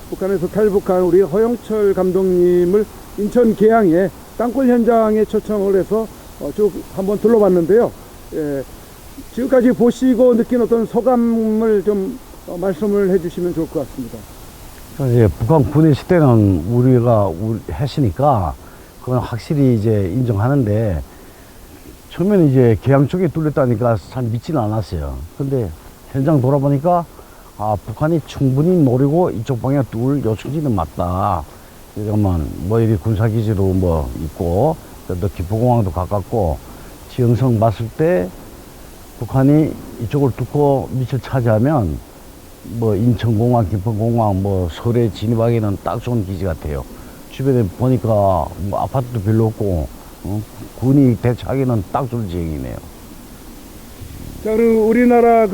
북한에서 탈북한 우리 허영철 감독님을 인천 계양의 땅굴 현장에 초청을 해서 쭉 한번 둘러봤는데요. 지금까지 보시고 느낀 어떤 소감을 좀 말씀을 해주시면 좋을 것 같습니다. 이제 북한 군인 시대는 우리가 했으니까 그건 확실히 이제 인정하는데, 처음에는 이제 계양 쪽에 뚫렸다니까 잘 믿지는 않았어요. 근데 현장 돌아보니까 북한이 충분히 노리고 이쪽 방향 뚫을 요충지는 맞다. 그러면 뭐 이리 군사기지도 뭐 있고 또 기포공항도 가깝고, 지형성 봤을 때 북한이 이쪽을 뚫고 밑을 차지하면 뭐 인천공항, 김포공항, 뭐 서울에 진입하기는 딱 좋은 기지 같아요. 주변에 보니까 뭐 아파트도 별로 없고, 군이 대처하기는 딱 좋은 지형이네요. 자, 그리고 우리나라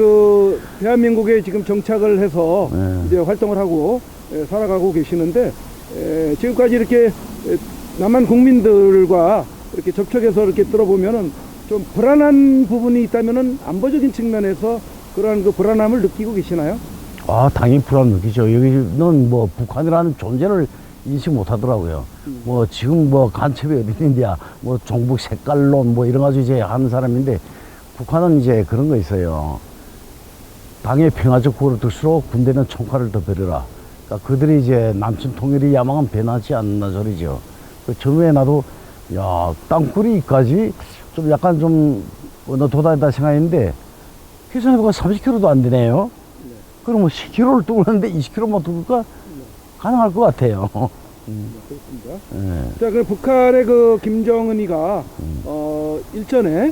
대한민국에 지금 정착을 해서 이제 활동을 하고 살아가고 계시는데, 지금까지 이렇게 남한 국민들과 이렇게 접촉해서 이렇게 들어보면은 좀 불안한 부분이 있다면은 안보적인 측면에서 그러한 불안함을 느끼고 계시나요? 당연히 불안 느끼죠. 여기는 뭐 북한이라는 존재를 인식 못 하더라고요. 뭐 지금 뭐 간첩이 어디 있는지야, 뭐 종북 색깔론 뭐 이런 가지고 이제 하는 사람인데, 북한은 이제 그런 거 있어요. 당의 평화적 구호를 들수록 군대는 총칼을 더 베려라. 그러니까 그들이 이제 남친 통일이 야망은 변하지 않나 소리죠. 처음에 나도 땅굴이까지 좀 약간 좀 도달했다 생각했는데, 해상도가 30km도 안 되네요. 그러면 10km를 뚫었는데 20km만 뚫을까? 가능할 것 같아요. 그렇습니다. 자, 그럼 북한의 김정은이가 일전에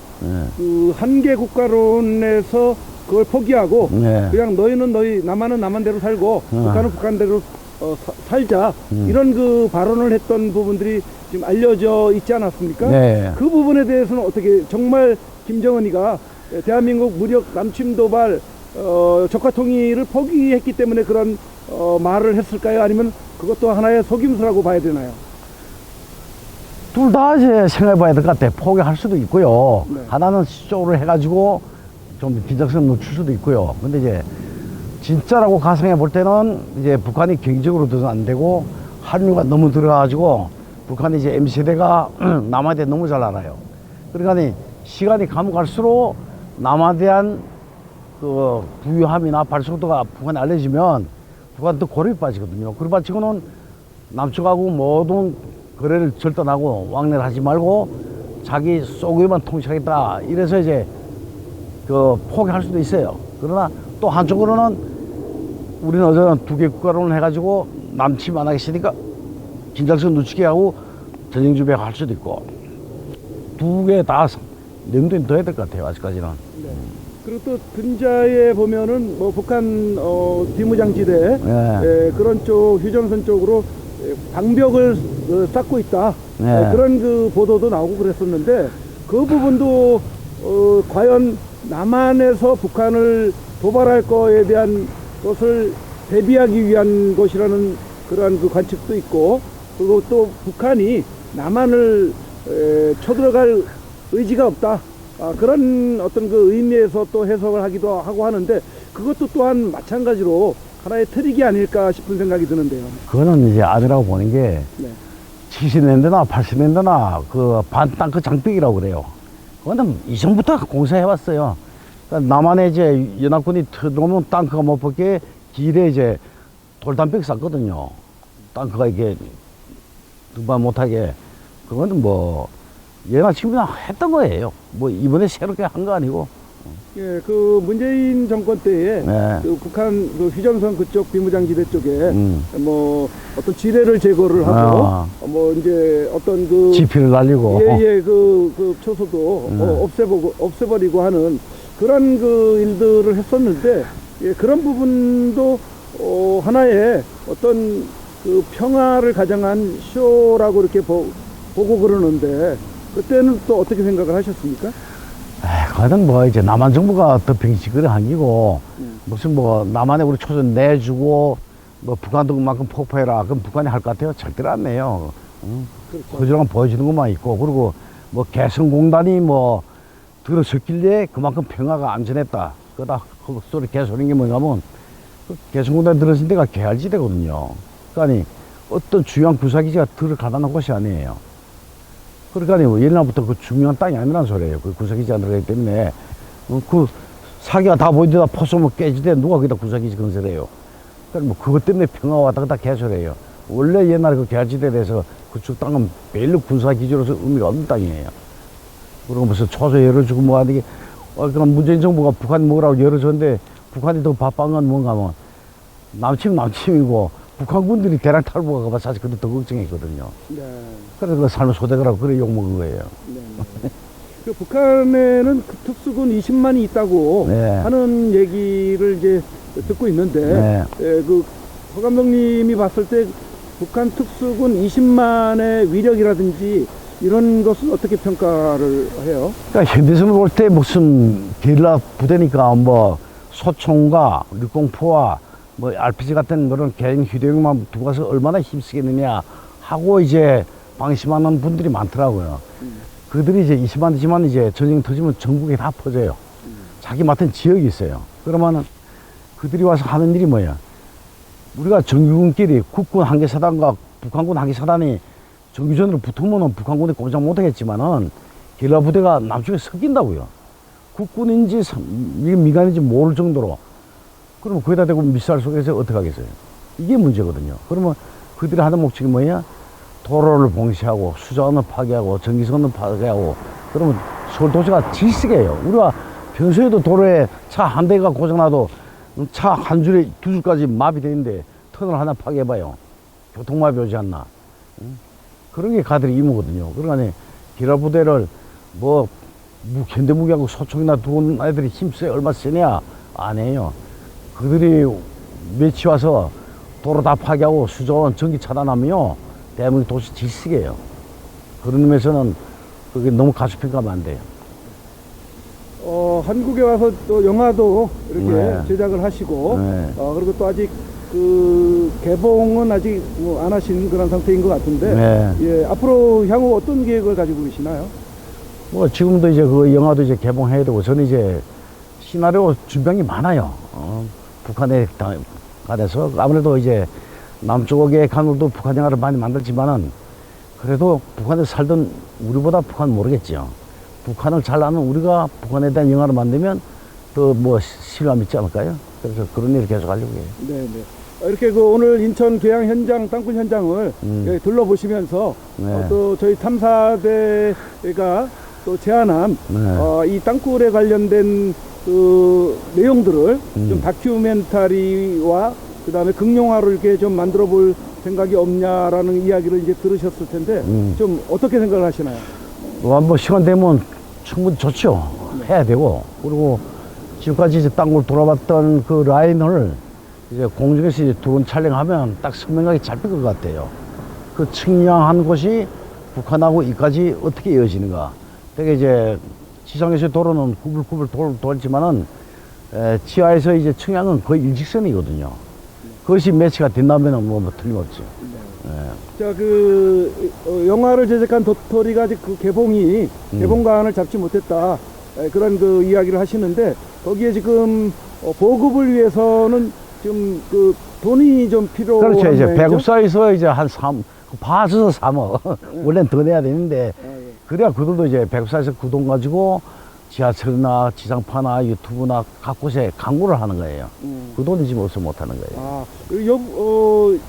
한계 국가론에서 그걸 포기하고 그냥 너희는 남한은 남한대로 살고 북한은 북한대로 살자, 이런 발언을 했던 부분들이 지금 알려져 있지 않았습니까? 그 부분에 대해서는 어떻게, 정말 김정은이가 대한민국 무력 남침 도발 적화 통일을 포기했기 때문에 그런 말을 했을까요? 아니면 그것도 하나의 속임수라고 봐야 되나요? 둘 다 이제 생각해 봐야 될 것 같아요. 포기할 수도 있고요. 하나는 시조를 해가지고 좀 긴장성 늦출 수도 있고요. 근데 이제 진짜라고 가상해 볼 때는 이제 북한이 경제적으로도 안 되고 한류가 너무 들어가가지고 북한이 이제 MZ세대가 남한에 대해 너무 잘 알아요. 그러니까 시간이 가면 갈수록 남한에 대한 부유함이나 발속도가 북한에 알려지면 북한도 고립이 빠지거든요. 고립 빠지고는 남쪽하고 모든 거래를 절단하고 왕래를 하지 말고 자기 소유만 통치하겠다. 이래서 이제 포기할 수도 있어요. 그러나 또 한쪽으로는 우리는 어제는 두 개 국가론을 해가지고 남침 안 하겠으니까 긴장성 늦추게 하고 전쟁 준비할 수도 있고, 두 개 다 냉동이 더 해야 될 것 같아요, 아직까지는. 그리고 또 근자에 보면은 뭐 북한 비무장지대 그런 쪽 휴전선 쪽으로 방벽을 쌓고 있다, 그런 보도도 나오고 그랬었는데, 그 부분도 과연 남한에서 북한을 도발할 거에 대한 것을 대비하기 위한 것이라는 그러한 관측도 있고, 그리고 또 북한이 남한을 쳐들어갈 의지가 없다, 그런 어떤 의미에서 또 해석을 하기도 하고 하는데, 그것도 또한 마찬가지로 하나의 트릭이 아닐까 싶은 생각이 드는데요. 그거는 이제 아니라고 보는 게 70년대나 80년대나 반땅크 장벽이라고 그래요. 그거는 이전부터 공사해왔어요. 그러니까 남한에 이제 연합군이 들어오면 땅크가 못 벗게 길에 이제 돌담벽 쌌거든요. 땅크가 이렇게 등반 못하게. 그거는 뭐 예나 지금이나 했던 거예요. 뭐 이번에 새롭게 한 거 아니고. 문재인 정권 때에 북한 휴전선 그쪽 비무장지대 쪽에 뭐 어떤 지뢰를 제거를 하고 뭐 이제 어떤 지피를 날리고 초소도 없애버리고 하는 그런 일들을 했었는데, 그런 부분도 하나의 어떤 평화를 가정한 쇼라고 이렇게 보고 그러는데, 그때는 또 어떻게 생각을 하셨습니까? 그건 뭐 이제 남한 정부가 더 병치그레한 기고, 무슨 뭐 남한에 우리 초선 내주고 뭐 북한도 그만큼 폭파해라, 그럼 북한이 할 것 같아요? 절대로 안 해요. 그저랑 보여주는 것만 있고, 그리고 뭐 개성공단이 뭐 들어섰길래 그만큼 평화가 안전했다, 그다 그 소리 개소리인 게 뭐냐면, 개성공단에 들어진 데가 계알지대거든요. 그러니까 어떤 중요한 군사기지가 들어가다는 곳이 아니에요. 그러니까 옛날부터 그 중요한 땅이 아니라는 소리예요. 그 군사기지가 들어가기 때문에 그 사기가 다 보이다가 포 쏘면 깨지대 누가 거기다 군사기지 건설해요. 그러니까 뭐 그것 때문에 평화 왔다 갔다 개소리예요. 원래 옛날에 그 계알지대에 대해서 그쪽 땅은 매일 군사기지로서 의미가 없는 땅이에요. 그리고 무슨 초소 열어주고 뭐 하는 게 그럼 문재인 정부가 북한 먹으라고 열어줬는데 북한이 더 바쁜 건 뭔가 하면 남침이고 북한군들이 대량 탈북할까 봐 사실 그때 더 걱정했거든요. 네. 그래서 그 삶을 소대가라고 그래 욕먹은 거예요. 네. 그 북한에는 그 특수군 20만이 있다고 네. 하는 얘기를 이제 듣고 있는데, 네. 그 허 감독님이 봤을 때 북한 특수군 20만의 위력이라든지 이런 것은 어떻게 평가를 해요? 그러니까 현대선을 볼 때 무슨 게릴라 부대니까 뭐 소총과 육공포와 뭐 RPG 같은 그런 개인 휴대용만 두고 가서 얼마나 힘쓰겠느냐 하고 이제 방심하는 분들이 많더라고요. 그들이 이제 20만 이제 전쟁 터지면 전국에 다 퍼져요. 자기 맡은 지역이 있어요. 그러면은 그들이 와서 하는 일이 뭐야? 우리가 정규군끼리 국군 한개 사단과 북한군 한개 사단이 정규전으로 붙으면은 북한군이 꼼짝 못하겠지만은 게릴라 부대가 남쪽에 섞인다고요. 국군인지 민간인지 모를 정도로. 그러면 거기다 대고 미사일 속에서 어떻게 하겠어요? 이게 문제거든요. 그러면 그들이 하는 목적이 뭐냐? 도로를 봉쇄하고 수자원을 파괴하고 전기선을 파괴하고 그러면 서울 도시가 질식해요. 우리가 평소에도 도로에 차 한 대가 고장나도 차 한 줄에 두 줄까지 마비되어 있는데 터널 하나 파괴해봐요. 교통마비 오지 않나. 그런 게 가들이 임무거든요. 그러니까 게릴라 부대를 뭐 현대무기하고 소총이나 두은 애들이 힘쓰야 얼마 세냐? 아니에요. 그들이 며칠 와서 도로 다 파괴하고 수자원 전기 차단하면요. 대한민국 도시 질식이에요. 그런 의미에서는 그게 너무 가수평가하면 안 돼요. 한국에 와서 또 영화도 이렇게 네. 제작을 하시고, 네. 그리고 또 아직 그 개봉은 아직 뭐 안 하신 그런 상태인 것 같은데, 네. 예, 앞으로 향후 어떤 계획을 가지고 계시나요? 뭐 지금도 이제 그 영화도 이제 개봉해야 되고 저는 이제 시나리오 준비한 게 많아요. 북한에 가서 아무래도 이제 남쪽의 강물도 북한 영화를 많이 만들지만은 그래도 북한에 살던 우리보다 북한 모르겠죠. 북한을 잘 아는 우리가 북한에 대한 영화를 만들면 더 뭐 실감 있지 않을까요? 그래서 그런 일을 계속 하려고 해요. 네, 네. 이렇게 그 오늘 인천 계양 현장, 땅굴 현장을 여기 둘러보시면서 네. 또 저희 탐사대가 또 제안한 네. 이 땅굴에 관련된 그 내용들을 좀 다큐멘터리와 그 다음에 극영화로 이렇게 좀 만들어 볼 생각이 없냐라는 이야기를 이제 들으셨을 텐데 좀 어떻게 생각을 하시나요? 뭐 시간 되면 충분히 좋죠. 해야 되고 그리고 지금까지 이제 땅굴 돌아봤던 그 라인을 이제 공중에서 이제 드론 촬영하면 딱 선명하게 잡힐 것 같아요. 그 측량한 곳이 북한하고 이까지 어떻게 이어지는가. 되게 이제 지상에서 도로는 구불구불 돌지만은 지하에서 이제 측량은 거의 일직선이거든요. 그것이 매치가 된다면은 뭐 틀림없죠. 자, 영화를 제작한 도토리가 아직 그 개봉관을 잡지 못했다. 그런 그 이야기를 하시는데, 거기에 지금, 보급을 위해서는 좀 그 돈이 좀 필요한 그렇죠. 이제 모양이죠? 배급사에서 이제 한 봐줘서 3억. 원래는 더 내야 되는데, 예. 그래야 그들도 이제 배급사에서 그 돈 가지고 지하철이나 지상파나 유튜브나 각 곳에 광고를 하는 거예요. 그 돈이 지금 없어 못 하는 거예요. 그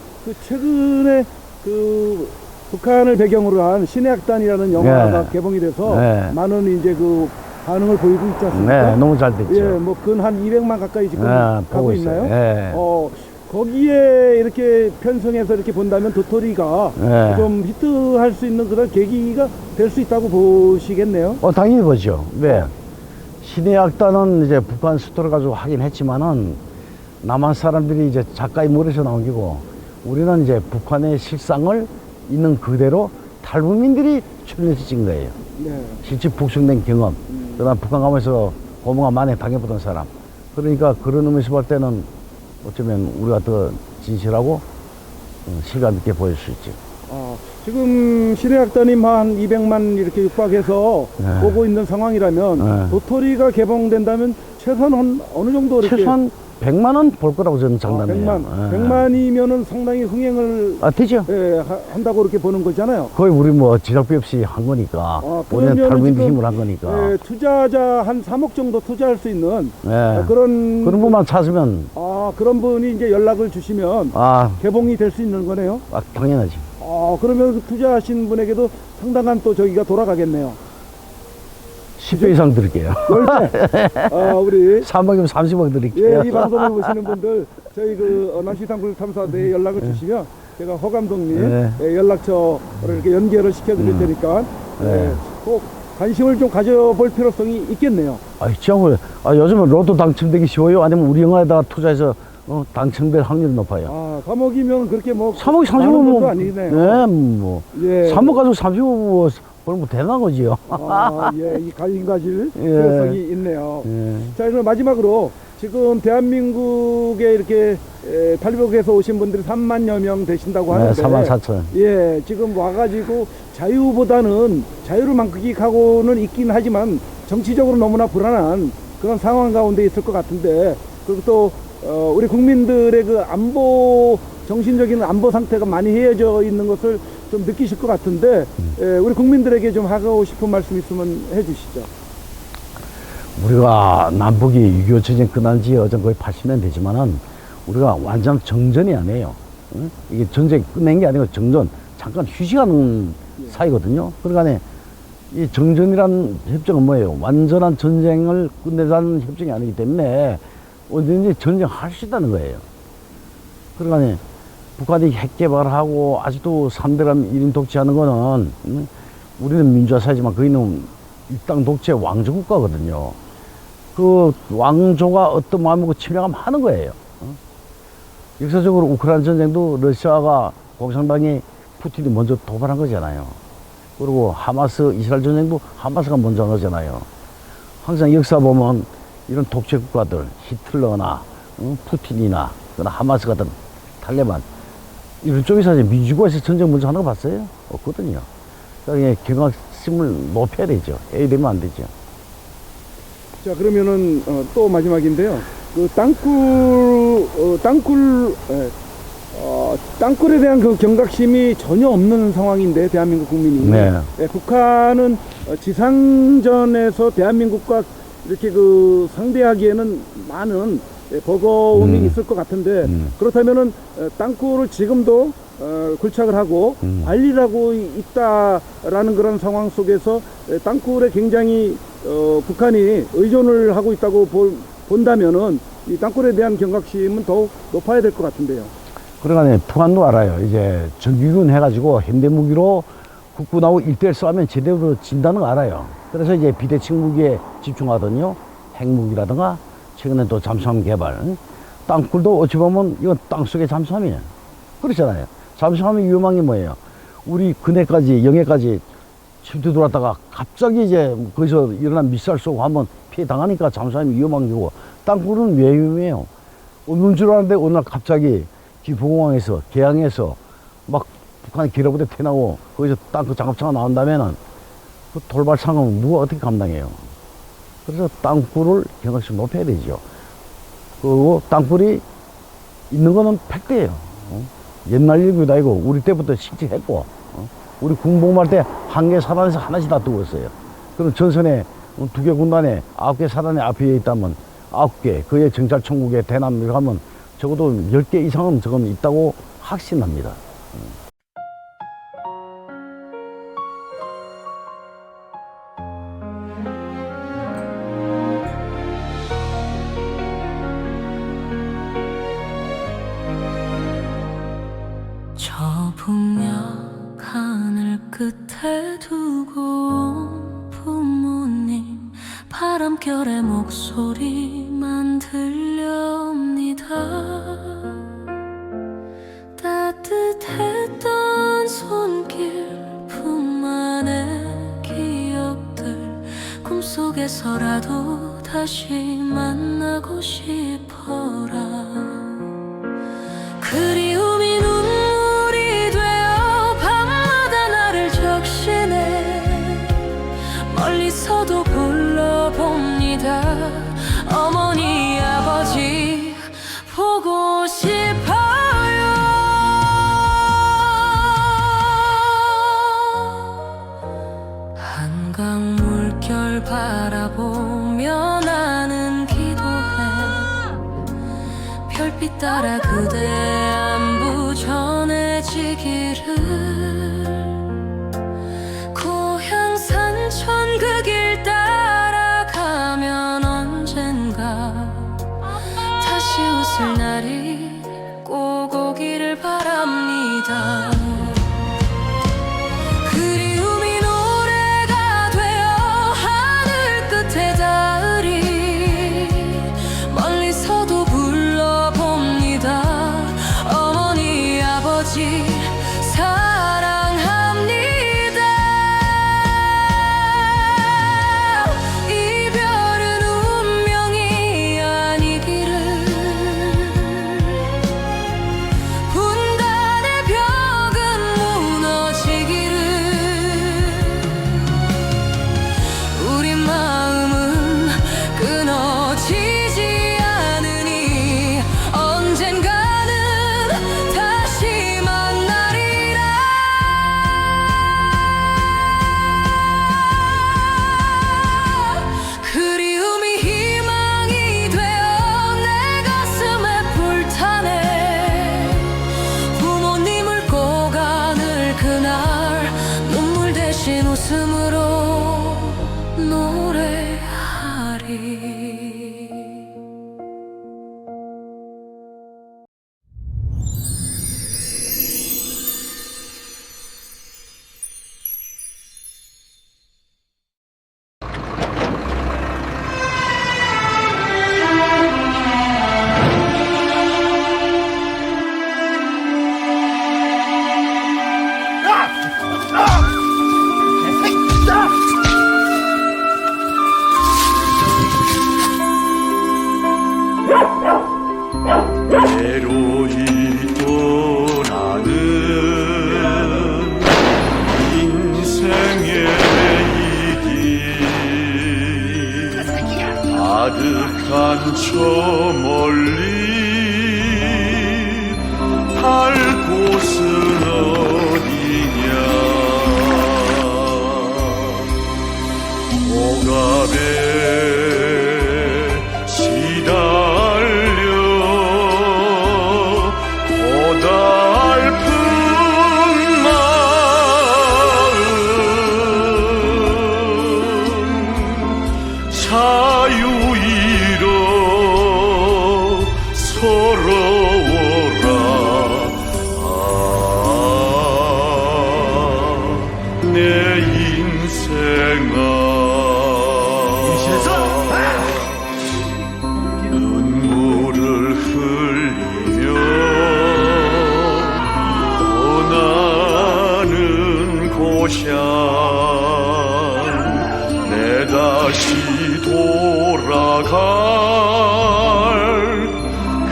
최근에 그 북한을 배경으로 한 신의 악단이라는 영화가 네. 개봉이 돼서 네. 많은 이제 그 반응을 보이고 있지 않습니까? 네, 너무 잘 됐죠. 예, 뭐 근 한 200만 가까이 지금 네, 가고 보고 있나요? 있어요. 네. 거기에 이렇게 편성해서 이렇게 본다면 도토리가 네. 좀 히트할 수 있는 그런 계기가 될 수 있다고 보시겠네요. 당연히 보죠. 왜? 신의 악단은 이제 북한 수도를 가지고 하긴 했지만은 남한 사람들이 이제 작가의 머리에서 나온 거고 우리는 이제 북한의 실상을 있는 그대로 탈북민들이 출연해서 찍은 거예요. 네. 실제 북송된 경험. 그다음 북한 가면서 고문과 만에 당해보던 사람. 그러니까 그런 의미에서 볼 때는 어쩌면 우리가 더 진실하고 실감 있게 보일 수 있지. 지금 신의 악단님 한 200만 이렇게 육박해서 네. 보고 있는 상황이라면 네. 도토리가 개봉된다면 최소한 어느 정도 이렇게 최소한 100만 원 볼 거라고 저는 장담해요. 100만. 100만이면은 상당히 흥행을 되죠. 한다고 그렇게 보는 거잖아요. 거의 우리 뭐 지적비 없이 한 거니까. 본인 그러면은 탈부인 지금, 힘을 한 거니까. 투자자 한 3억 정도 투자할 수 있는 그런 분만 찾으면. 그런 분이 이제 연락을 주시면 개봉이 될 수 있는 거네요. 당연하지. 그러면 그 투자하신 분에게도 상당한 또 저기가 돌아가겠네요. 10배 이상 드릴게요. 10배. 우리 3억이면 30억 드릴게요. 이 방송을 보시는 분들 저희 그 남시상굴 탐사대에 연락을 주시면 제가 허 감독님 연락처를 이렇게 연결을 시켜드릴 테니까 꼭 관심을 좀 가져볼 필요성이 있겠네요. 요즘은 로또 당첨되기 쉬워요? 아니면 우리 영화에다가 투자해서 당첨될 확률이 높아요? 3억이면 그렇게 뭐 3억 35도 아니네요. 3억 가지고 35억 벌면 대단한 거지요. 이 관심 가질 필요성이 있네요. 자, 그럼 마지막으로 지금 대한민국에 이렇게 탈북해서 오신 분들이 3만여 명 되신다고 하는데 3만 4천. 지금 와가지고 자유를 만끽하고는 있긴 하지만 정치적으로 너무나 불안한 그런 상황 가운데 있을 것 같은데, 그리고 또 우리 국민들의 그 정신적인 안보 상태가 많이 해여져 있는 것을 좀 느끼실 것 같은데, 우리 국민들에게 좀 하고 싶은 말씀 있으면 해주시죠. 우리가 남북이 6.25 전쟁 끝난 지 어전 거의 80년 되지만은 우리가 완전 정전이 아니에요. 이게 전쟁 끝낸 게 아니고 잠깐 휴식하는 사이거든요. 그러니까 이 정전이란 협정은 뭐예요? 완전한 전쟁을 끝내자는 협정이 아니기 때문에 언제든지 전쟁할 수 있다는 거예요. 그러니까 북한이 핵 개발하고 아직도 3대강 1인 독재하는 거는 우리는 민주화 사회지만 거기는 일당 독재 왕조 국가거든요. 그 왕조가 어떤 마음이고 침략하면 하는 거예요. 역사적으로 우크라이나 전쟁도 러시아가 공산당이 푸틴이 먼저 도발한 거잖아요. 그리고 하마스 이스라엘 전쟁도 하마스가 먼저 한 거잖아요. 항상 역사 보면 이런 독재 국가들 히틀러나 푸틴이나 하마스 같은 탈레반 이런 쪽에서 민주주의에서 전쟁 먼저 하는 거 봤어요? 없거든요. 그러니까 경각심을 높여야 되죠. 해야 되면 안 되죠. 자, 그러면은 또 마지막인데요. 그 땅굴에 대한 그 경각심이 전혀 없는 상황인데, 대한민국 국민이. 북한은 지상전에서 대한민국과 이렇게 그 상대하기에는 많은 버거움이 있을 것 같은데, 그렇다면은 땅굴을 지금도 굴착을 하고 관리를 하고 있다라는 그런 상황 속에서 땅굴에 굉장히 북한이 의존을 하고 있다고 본다면은 이 땅굴에 대한 경각심은 더욱 높아야 될 것 같은데요. 그러니까 북한도 알아요. 이제 정규군 해가지고 현대무기로 국군하고 1대1 싸우면 제대로 진다는 거 알아요. 그래서 이제 비대칭 무기에 집중하거든요. 핵무기라든가 최근에 또 잠수함 개발. 땅굴도 어찌 보면 이건 땅속의 잠수함이에요. 그렇잖아요. 잠수함이 위험한 게 뭐예요? 우리 근해까지 영해까지 침투 들어왔다가 갑자기 이제 거기서 일어난 미사일 쏘고 한번 피해 당하니까 잠수함이 위험한 거고, 땅굴은 왜 위험해요? 없는 줄 알았는데 어느 날 갑자기 기포공항에서 개항에서 막 북한이 기라부대 태나고 거기서 땅굴 장갑차가 나온다면은 그 돌발 상황 누가 어떻게 감당해요? 그래서 땅굴을 경각심 높여야 되죠. 그리고 땅굴이 있는 거는 팩트예요. 옛날 일기도 아니고 우리 때부터 식직했고, 우리 군복무할 때 한 개 사단에서 하나씩 다 두고 있어요. 그럼 전선에 2개 군단에 9개 사단에 앞에 있다면 9개, 그의 정찰총국에 대남 가면 적어도 10개 이상은 지금 있다고 확신합니다. 저 북녘 하늘 끝에 두고 온 부모님 바람결에 목소리만 들려옵니다. 따뜻했던 손길 품 안에 기억들 꿈속에서라도 다시 만나고 싶어라. 그리움이 눈물이 되어 밤마다 나를 적시네. 멀리서도 불러봅니다. 어머니 아버지 따라 그대 안부 전해지기를 고향 산천 그 길 따라가면 언젠가 다시 웃을 날이 꼭 오기를 바랍니다. 그리움이 노래가 되어 하늘 끝에 닿으리 멀리서도 불러봅니다. 어머니 아버지 사랑합니다. 이별은 운명이 아니기를 분단의 벽은 무너지기를 우리 마음은 끊어지지 않으니 언젠가는 다시 만나리라. 그리움이 희망이 되어 내 가슴에 불타네. 부모님을 꼭 안을 그날 눈물 대신 웃음으로 노래하리. 외로이 떠나는 인생의 이길 아득한 저 멀리 갈 곳은 어디냐. 오갑에 시달려 고달픈 마음 자유 잃어 서러워라. 내 인생아 눈물을 흘리며 떠나는 고향 내 다시 돌아갈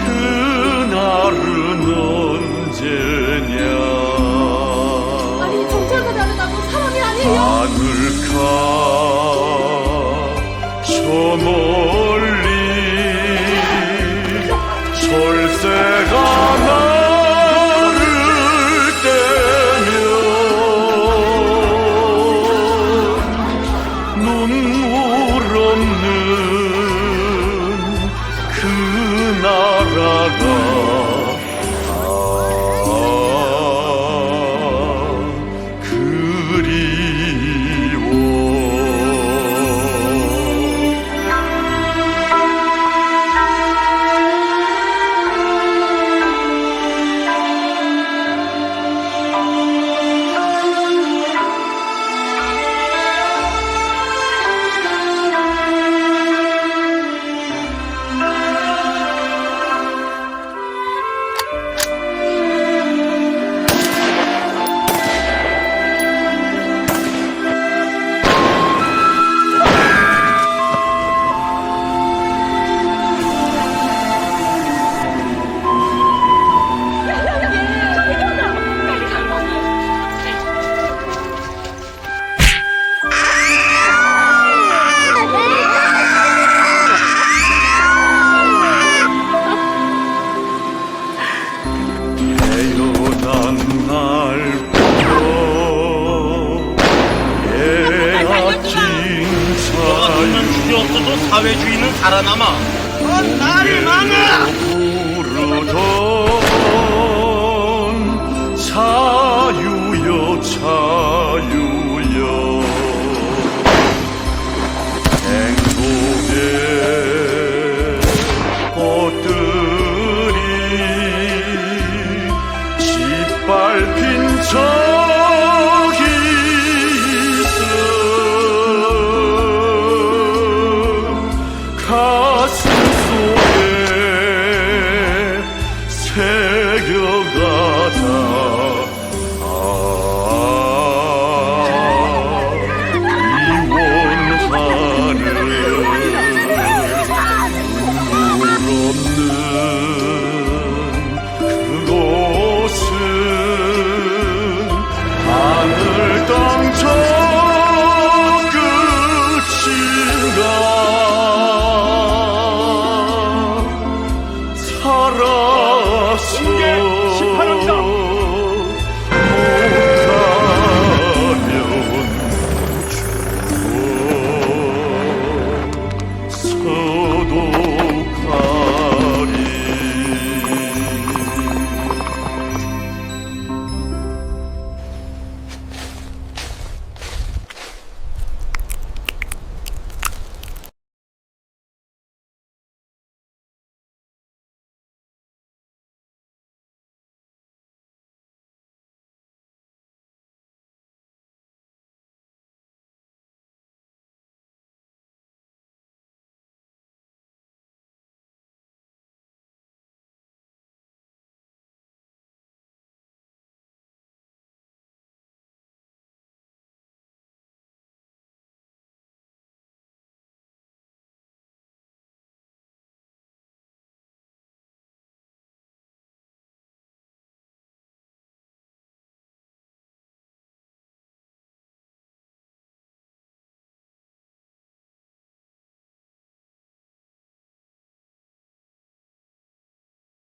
그날은 언제냐. 아니 정찰과 다르다고 사람이 아니에요. 하늘가 저 멀리 철새가 나를 떼며 눈물 없는 그 나라가 사회주의는 살아남아. 넌 나를 망해! 자유여 자유여 행복의 꽃들이 짓밟힌 저